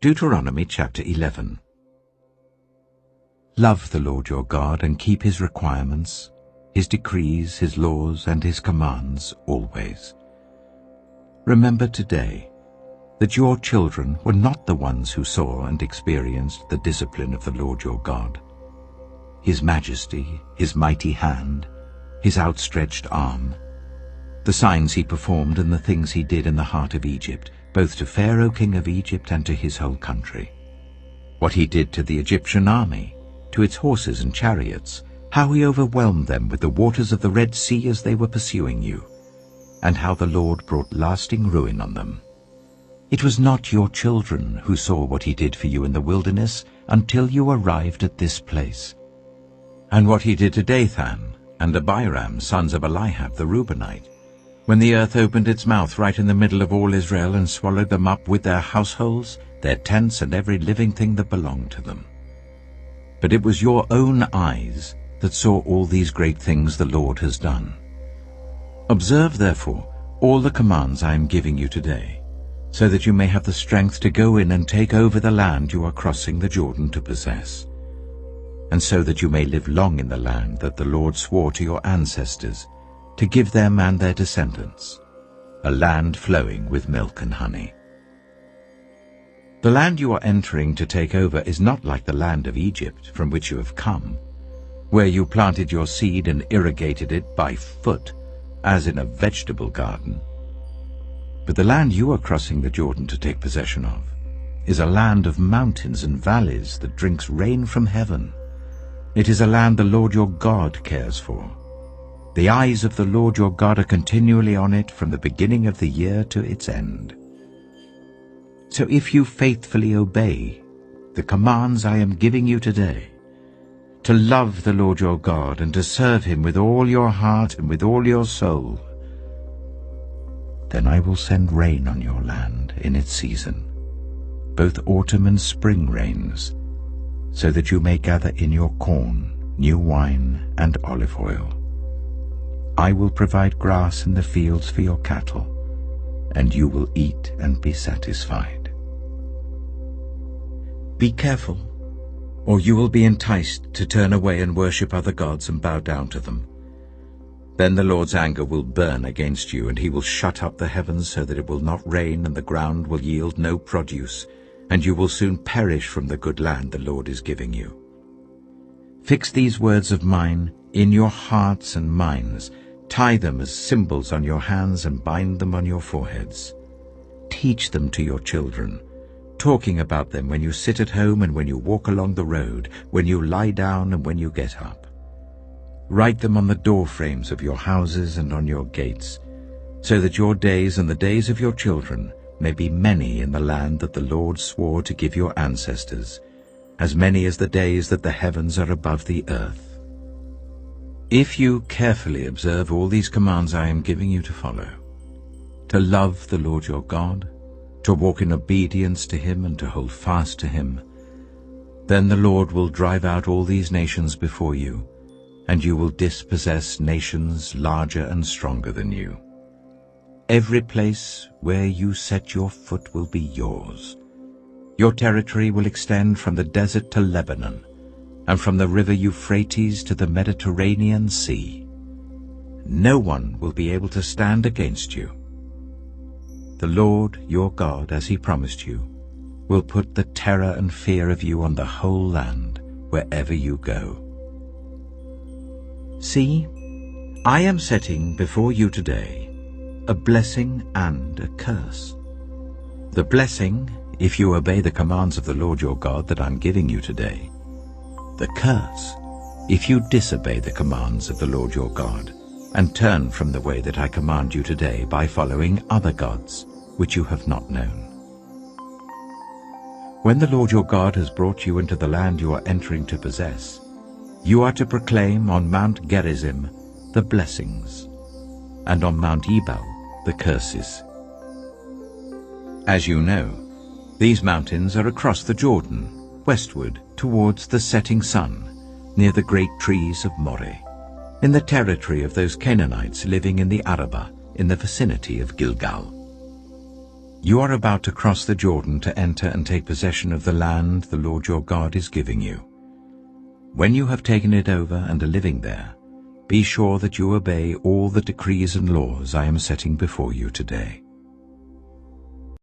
Deuteronomy Chapter 11. Love the Lord your God and keep his requirements, his decrees, his laws, and his commands always. Remember today that your children were not the ones who saw and experienced the discipline of the Lord your God, his majesty, his mighty hand, his outstretched arm, the signs he performed and the things he did in the heart of Egypt, both to Pharaoh king of Egypt and to his whole country. What he did to the Egyptian army, to its horses and chariots, how he overwhelmed them with the waters of the Red Sea as they were pursuing you, and how the Lord brought lasting ruin on them. It was not your children who saw what he did for you in the wilderness until you arrived at this place. And what he did to Dathan and Abiram, sons of Eliab the Reubenite, when the earth opened its mouth right in the middle of all Israel and swallowed them up with their households, their tents, and every living thing that belonged to them. But it was your own eyes that saw all these great things the Lord has done. Observe, therefore, all the commands I am giving you today, so that you may have the strength to go in and take over the land you are crossing the Jordan to possess, and so that you may live long in the land that the Lord swore to your ancestors, to give them and their descendants, a land flowing with milk and honey. The land you are entering to take over is not like the land of Egypt from which you have come, where you planted your seed and irrigated it by foot, as in a vegetable garden. But the land you are crossing the Jordan to take possession of is a land of mountains and valleys that drinks rain from heaven. It is a land the Lord your God cares for. The eyes of the Lord your God are continually on it from the beginning of the year to its end. So if you faithfully obey the commands I am giving you today, to love the Lord your God and to serve him with all your heart and with all your soul, then I will send rain on your land in its season, both autumn and spring rains, so that you may gather in your corn, new wine, and olive oil. I will provide grass in the fields for your cattle, and you will eat and be satisfied. Be careful, or you will be enticed to turn away and worship other gods and bow down to them. Then the Lord's anger will burn against you, and he will shut up the heavens so that it will not rain, and the ground will yield no produce, and you will soon perish from the good land the Lord is giving you. Fix these words of mine in your hearts and minds. Tie them as symbols on your hands and bind them on your foreheads. Teach them to your children, talking about them when you sit at home and when you walk along the road, when you lie down and when you get up. Write them on the door frames of your houses and on your gates, so that your days and the days of your children may be many in the land that the Lord swore to give your ancestors, as many as the days that the heavens are above the earth. If you carefully observe all these commands I am giving you to follow, to love the Lord your God, to walk in obedience to him and to hold fast to him, then the Lord will drive out all these nations before you, and you will dispossess nations larger and stronger than you. Every place where you set your foot will be yours. Your territory will extend from the desert to Lebanon, and from the river Euphrates to the Mediterranean Sea. No one will be able to stand against you. The Lord your God, as he promised you, will put the terror and fear of you on the whole land wherever you go. See, I am setting before you today a blessing and a curse. The blessing, if you obey the commands of the Lord your God that I'm giving you today. The curse, if you disobey the commands of the Lord your God, and turn from the way that I command you today by following other gods, which you have not known. When the Lord your God has brought you into the land you are entering to possess, you are to proclaim on Mount Gerizim the blessings, and on Mount Ebal the curses. As you know, these mountains are across the Jordan, westward towards the setting sun, near the great trees of Moreh, in the territory of those Canaanites living in the Arabah, in the vicinity of Gilgal. You are about to cross the Jordan to enter and take possession of the land the Lord your God is giving you. When you have taken it over and are living there, be sure that you obey all the decrees and laws I am setting before you today.